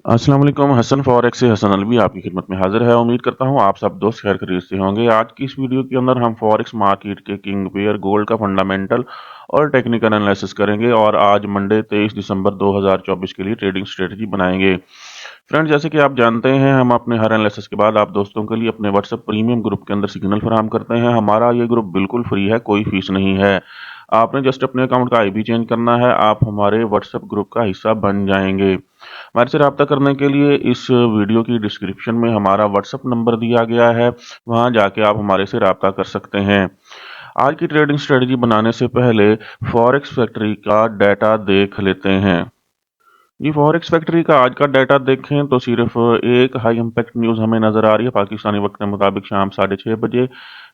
अस्सलाम वालेकुम। हसन फॉरेक्स से हसन अलवी आपकी खिदमत में हाजिर है। उम्मीद करता हूँ आप सब दोस्त खैर खैरियत से होंगे। आज की इस वीडियो के अंदर हम फॉरेक्स मार्केट के किंग पेयर गोल्ड का फंडामेंटल और टेक्निकल एनालिसिस करेंगे और आज मंडे 23 दिसंबर 2024 के लिए ट्रेडिंग स्ट्रेटजी बनाएंगे। फ्रेंड्स, जैसे कि आप जानते हैं, हम अपने हर एनालिसिस के बाद आप दोस्तों के लिए अपने व्हाट्सएप प्रीमियम ग्रुप के अंदर सिग्नल फराहम करते हैं। हमारा ये ग्रुप बिल्कुल फ्री है, कोई फीस नहीं है। आपने जस्ट अपने अकाउंट का आईपी चेंज करना है, आप हमारे व्हाट्सएप ग्रुप का हिस्सा बन जाएंगे। हमारे से रब्ता करने के लिए इस वीडियो की डिस्क्रिप्शन में हमारा व्हाट्सएप नंबर दिया गया है, वहां जाके आप हमारे से रब्ता कर सकते हैं। आज की ट्रेडिंग स्ट्रेटजी बनाने से पहले फॉरेक्स फैक्ट्री का डाटा देख लेते हैं। जी, फॉरेक्स फैक्ट्री का आज का डाटा देखें तो सिर्फ एक हाई इम्पैक्ट न्यूज़ हमें नज़र आ रही है पाकिस्तानी वक्त के मुताबिक शाम 6:30 बजे।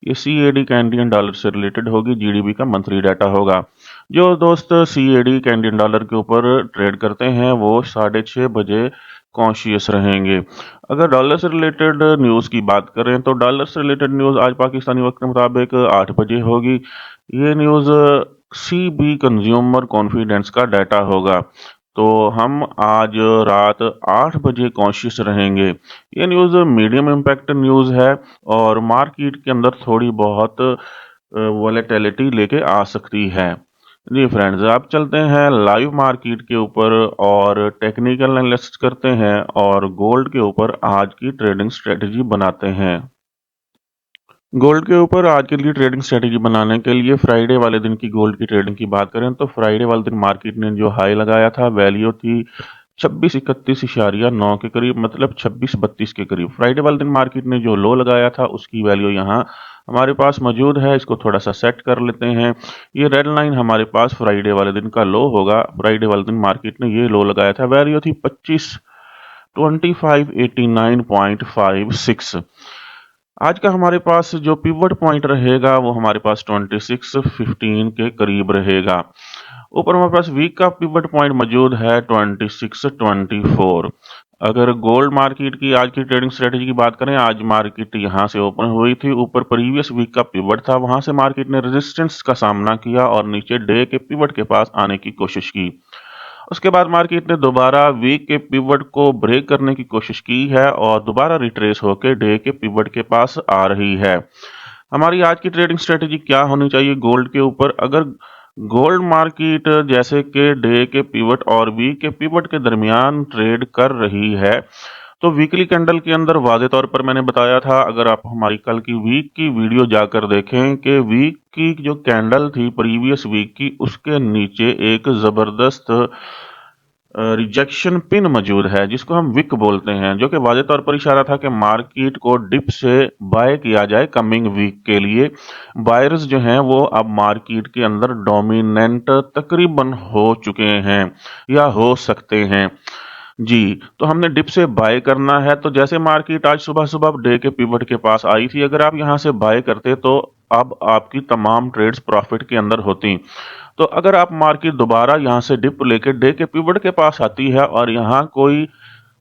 ये CAD कैनेडियन डॉलर से रिलेटेड होगी, GDP का मंथली डाटा होगा। जो दोस्त CAD कैनेडियन डॉलर के ऊपर ट्रेड करते हैं वो 6:30 बजे कॉन्शियस रहेंगे। अगर डॉलर से रिलेटेड न्यूज़ की बात करें तो डॉलर से रिलेटेड न्यूज़ आज पाकिस्तानी वक्त के मुताबिक 8 बजे होगी। ये न्यूज़ CB कंज्यूमर कॉन्फिडेंस का डाटा होगा, तो हम आज रात 8 बजे कॉन्शियस रहेंगे। ये न्यूज़ मीडियम इम्पैक्ट न्यूज़ है और मार्केट के अंदर थोड़ी बहुत वॉलेटिलिटी लेके आ सकती है। जी फ्रेंड्स, आप चलते हैं लाइव मार्केट के ऊपर और टेक्निकल एनालिसिस करते हैं और गोल्ड के ऊपर आज की ट्रेडिंग स्ट्रेटजी बनाते हैं। गोल्ड के ऊपर आज के लिए ट्रेडिंग स्ट्रेटजी बनाने के लिए फ्राइडे वाले दिन की गोल्ड की ट्रेडिंग की बात करें तो फ्राइडे वाले दिन मार्केट ने जो हाई लगाया था, वैल्यू थी 2631.9 के करीब, मतलब 2632 के करीब। फ्राइडे वाले दिन मार्केट ने जो लो लगाया था उसकी वैल्यू यहाँ हमारे पास मौजूद है। इसको थोड़ा सा सेट कर लेते हैं। ये रेड लाइन हमारे पास फ्राइडे वाले दिन का लो होगा। फ्राइडे वाले दिन मार्केट ने ये लो लगाया था, वैल्यू थी 25,2989.56। आज का हमारे पास जो पिवट पॉइंट रहेगा वो हमारे पास 2615 के करीब रहेगा। ऊपर हमारे पास वीक का पिवट पॉइंट मौजूद है 2624। अगर गोल्ड मार्केट की आज की ट्रेडिंग स्ट्रेटजी की बात करें, आज मार्केट यहां से ओपन हुई थी, ऊपर प्रीवियस वीक का पिवट था, वहां से मार्केट ने रेजिस्टेंस का सामना किया और नीचे डे के पिवट के पास आने की कोशिश की। उसके बाद मार्केट ने दोबारा वीक के पिवट को ब्रेक करने की कोशिश की है और दोबारा रिट्रेस होकर डे के पिवट के पास आ रही है। हमारी आज की ट्रेडिंग स्ट्रेटजी क्या होनी चाहिए गोल्ड के ऊपर? अगर गोल्ड मार्केट जैसे कि डे के पिवट और वीक के पिवट के दरमियान ट्रेड कर रही है तो वीकली कैंडल के अंदर वाज़े तौर पर मैंने बताया था, अगर आप हमारी कल की वीक की वीडियो जाकर देखें कि वीक की जो कैंडल थी प्रीवियस वीक की, उसके नीचे एक ज़बरदस्त रिजेक्शन पिन मौजूद है जिसको हम विक बोलते हैं, जो कि वाज़े तौर पर इशारा था कि मार्केट को डिप से बाय किया जाए कमिंग वीक के लिए। बायर्स जो हैं वो अब मार्केट के अंदर डोमिनेंट तकरीबन हो चुके हैं या हो सकते हैं। जी, तो हमने डिप से बाय करना है। तो जैसे मार्केट आज सुबह सुबह डे के पिवट के पास आई थी, अगर आप यहां से बाय करते तो अब आपकी तमाम ट्रेड्स प्रॉफिट के अंदर होती। तो अगर आप मार्केट दोबारा यहां से डिप लेके डे के पिवट के पास आती है और यहां कोई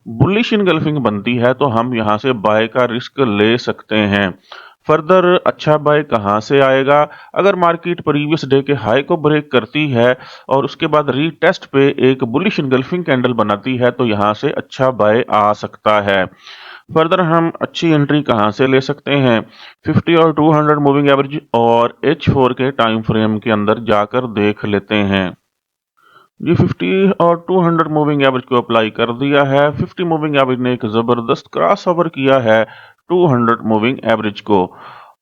बुलिश इनगल्फिंग बनती है तो हम यहां से बाय का रिस्क ले सकते हैं। फर्दर अच्छा बाय कहां से आएगा? अगर मार्केट प्रीवियस डे के हाई को ब्रेक करती है और उसके बाद रीटेस्ट पे एक बुलिश इनगल्फिंग कैंडल बनाती है तो यहां से अच्छा बाय आ सकता है। फर्दर हम अच्छी एंट्री कहां से ले सकते हैं? 50 और 200 मूविंग एवरेज और H4 के टाइम फ्रेम के अंदर जाकर देख लेते हैं। जी, 50 और 200 मूविंग एवरेज को अप्लाई कर दिया है। 50 मूविंग एवरेज ने एक जबरदस्त क्रॉस ओवर किया है 200 मूविंग एवरेज को।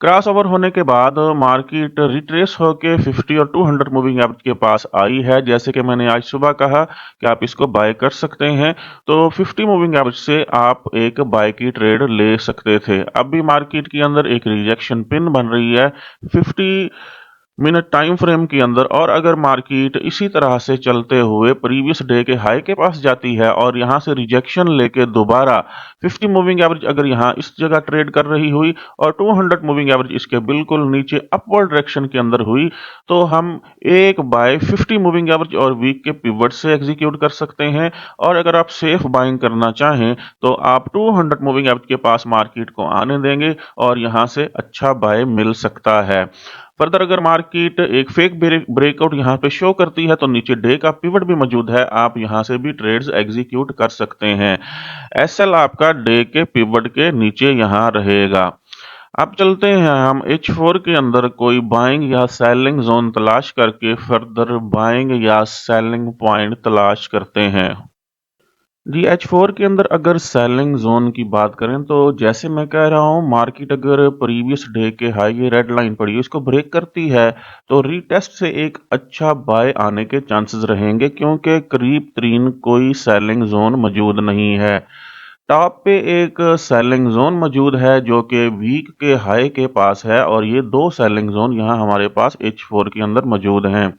क्रॉस ओवर होने के बाद मार्केट रिट्रेस होके 50 और 200 मूविंग एवरेज के पास आई है। जैसे कि मैंने आज सुबह कहा कि आप इसको बाय कर सकते हैं, तो 50 मूविंग एवरेज से आप एक बाय की ट्रेड ले सकते थे। अब भी मार्केट के अंदर एक रिजेक्शन पिन बन रही है 50 मिनट टाइम फ्रेम के अंदर, और अगर मार्केट इसी तरह से चलते हुए प्रीवियस डे के हाई के पास जाती है और यहां से रिजेक्शन लेके दोबारा 50 मूविंग एवरेज अगर यहां इस जगह ट्रेड कर रही हुई और 200 मूविंग एवरेज इसके बिल्कुल नीचे अपवर्ड डायरेक्शन के अंदर हुई, तो हम एक बाय 50 मूविंग एवरेज और वीक के पिवट से एग्जीक्यूट कर सकते हैं। और अगर आप सेफ बाइंग करना चाहें तो आप 200 मूविंग एवरेज के पास मार्केट को आने देंगे और यहां से अच्छा बाय मिल सकता है। फर्दर अगर मार्केट एक फेक ब्रेकआउट यहाँ पे शो करती है तो नीचे डे का पिवट भी मौजूद है, आप यहाँ से भी ट्रेड्स एग्जीक्यूट कर सकते हैं। एसएल आपका डे के पिवट के नीचे यहाँ रहेगा। अब चलते हैं हम H4 के अंदर कोई बाइंग या सेलिंग जोन तलाश करके फर्दर बाइंग या सेलिंग पॉइंट तलाश करते हैं। जी H4 के अंदर अगर सेलिंग जोन की बात करें तो जैसे मैं कह रहा हूँ, मार्केट अगर प्रीवियस डे के हाई ये रेड लाइन पड़ी है इसको ब्रेक करती है तो रीटेस्ट से एक अच्छा बाय आने के चांसेस रहेंगे, क्योंकि करीब तरीन कोई सेलिंग जोन मौजूद नहीं है। टॉप पे एक सेलिंग जोन मौजूद है जो कि वीक के हाई के पास है, और ये दो सेलिंग जोन यहाँ हमारे पास H4 के अंदर मौजूद हैं।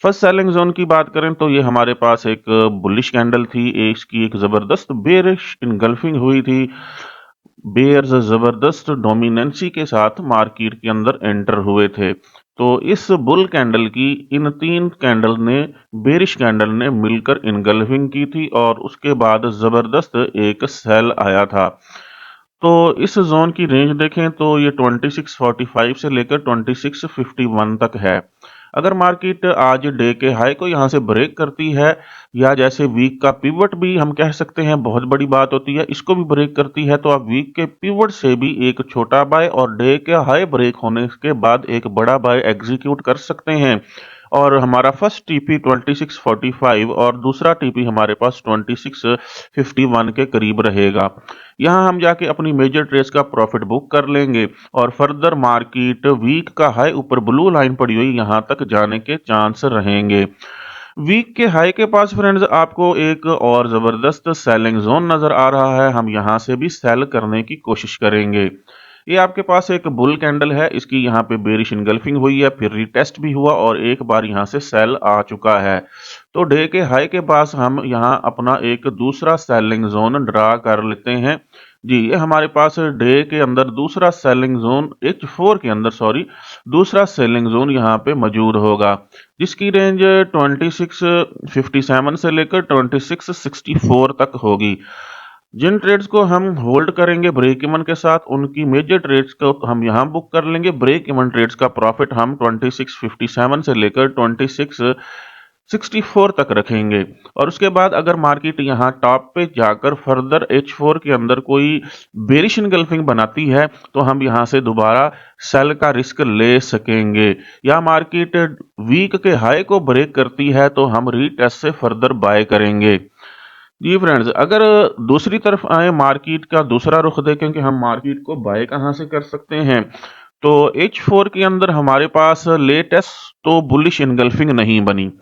फर्स्ट सेलिंग जोन की बात करें तो ये हमारे पास एक बुलिश कैंडल थी, इसकी एक जबरदस्त बेरिश इनगल्फिंग हुई थी। बेयर्स जबरदस्त डोमिनेंसी के साथ मार्केट के अंदर एंटर हुए थे, तो इस बुल कैंडल की इन तीन कैंडल ने बेरिश कैंडल ने मिलकर इनगल्फिंग की थी और उसके बाद जबरदस्त एक सेल आया था। तो इस जोन की रेंज देखें तो ये 2645 से लेकर 2651 तक है। अगर मार्केट आज डे के हाई को यहां से ब्रेक करती है, या जैसे वीक का पिवट भी हम कह सकते हैं, बहुत बड़ी बात होती है, इसको भी ब्रेक करती है तो आप वीक के पिवट से भी एक छोटा बाय और डे के हाई ब्रेक होने के बाद एक बड़ा बाय एग्जीक्यूट कर सकते हैं। और हमारा फर्स्ट टीपी 2645 और दूसरा टीपी हमारे पास 2651 के करीब रहेगा। यहां हम जाके अपनी मेजर ट्रेड्स का प्रॉफिट बुक कर लेंगे और फर्दर मार्केट वीक का हाई ऊपर ब्लू लाइन पड़ी हुई यहां तक जाने के चांस रहेंगे। वीक के हाई के पास फ्रेंड्स आपको एक और जबरदस्त सेलिंग जोन नजर आ रहा है, हम यहां से भी सेल करने की कोशिश करेंगे। ये आपके पास एक बुल कैंडल है, इसकी यहाँ पे बेरिश इनगल्फिंग हुई है, फिर रीटेस्ट भी हुआ और एक बार यहाँ से सेल आ चुका है। तो डे के हाई के पास हम यहाँ अपना एक दूसरा सेलिंग जोन ड्रा कर लेते हैं। जी ये हमारे पास डे के अंदर दूसरा सेलिंग जोन H4 के अंदर दूसरा सेलिंग जोन यहाँ पे मौजूद होगा, जिसकी रेंज 2657 से लेकर 2664 तक होगी। जिन ट्रेड्स को हम होल्ड करेंगे ब्रेक इवन के साथ, उनकी मेजर ट्रेड्स को हम यहां बुक कर लेंगे। ब्रेक इवन ट्रेड्स का प्रॉफिट हम 2657 से लेकर 2664 तक रखेंगे। और उसके बाद अगर मार्केट यहां टॉप पे जाकर फर्दर H4 के अंदर कोई बेरिश इनगल्फिंग बनाती है तो हम यहां से दोबारा सेल का रिस्क ले सकेंगे, या मार्केट वीक के हाई को ब्रेक करती है तो हम रीटेस्ट से फर्दर बाय करेंगे। जी फ्रेंड्स, अगर दूसरी तरफ आए, मार्केट का दूसरा रुख देखें कि हम मार्केट को बाय कहां से कर सकते हैं, तो H4 के अंदर हमारे पास लेटेस्ट तो बुलिश इनगल्फिंग नहीं बनी।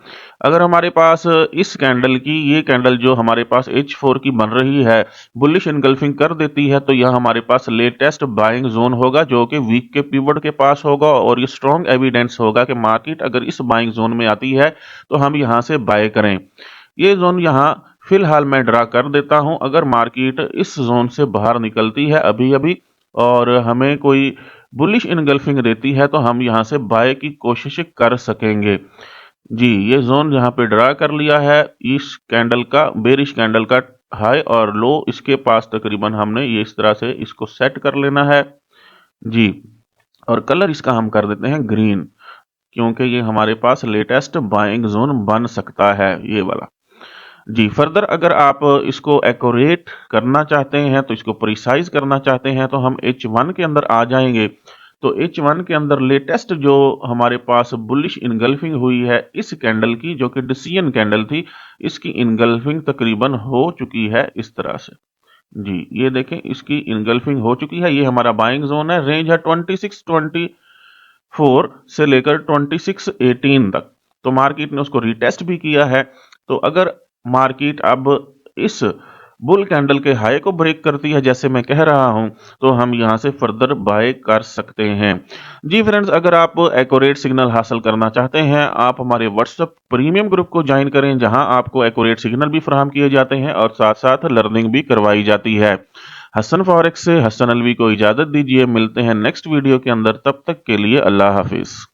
अगर हमारे पास इस कैंडल की, ये कैंडल जो हमारे पास H4 की बन रही है, बुलिश इनगल्फिंग कर देती है तो यह हमारे पास लेटेस्ट बाइंग जोन होगा जो कि वीक के पिवट के पास होगा, और ये स्ट्रॉन्ग एविडेंस होगा कि मार्केट अगर इस बाइंग जोन में आती है तो हम यहां से बाय करें। ये जोन यहां फिलहाल मैं ड्रा कर देता हूं। अगर मार्केट इस जोन से बाहर निकलती है अभी अभी और हमें कोई बुलिश इनगल्फिंग देती है तो हम यहां से बाय की कोशिश कर सकेंगे। जी ये जोन यहां पे ड्रा कर लिया है, इस कैंडल का, बेरिश कैंडल का हाई और लो इसके पास तकरीबन हमने ये इस तरह से इसको सेट कर लेना है। जी और कलर इसका हम कर देते हैं ग्रीन, क्योंकि ये हमारे पास लेटेस्ट बाइंग जोन बन सकता है, ये वाला। जी फर्दर अगर आप इसको एक्यूरेट करना चाहते हैं, तो इसको प्रिसाइज करना चाहते हैं, तो हम H1 के अंदर आ जाएंगे। तो H1 के अंदर लेटेस्ट जो हमारे पास बुलिश इनगल्फिंग हुई है इस कैंडल की, जो कि डिसीजन कैंडल थी, इसकी इनगल्फिंग तकरीबन हो चुकी है इस तरह से। जी ये देखें इसकी इनगल्फिंग हो चुकी है, ये हमारा बाइंग जोन है। रेंज है 2624 से लेकर 2618 तक। तो मार्केट ने उसको रिटेस्ट भी किया है। तो अगर मार्केट अब इस बुल कैंडल के हाई को ब्रेक करती है जैसे मैं कह रहा हूं, तो हम यहां से फर्दर बाय कर सकते हैं। जी फ्रेंड्स, अगर आप एक्यूरेट सिग्नल हासिल करना चाहते हैं, आप हमारे व्हाट्सएप प्रीमियम ग्रुप को ज्वाइन करें, जहां आपको एक्यूरेट सिग्नल भी फराहम किए जाते हैं और साथ साथ लर्निंग भी करवाई जाती है। हसन फॉरेक्स से हसन अलवी को इजाजत दीजिए, मिलते हैं नेक्स्ट वीडियो के अंदर, तब तक के लिए अल्लाह हाफिज।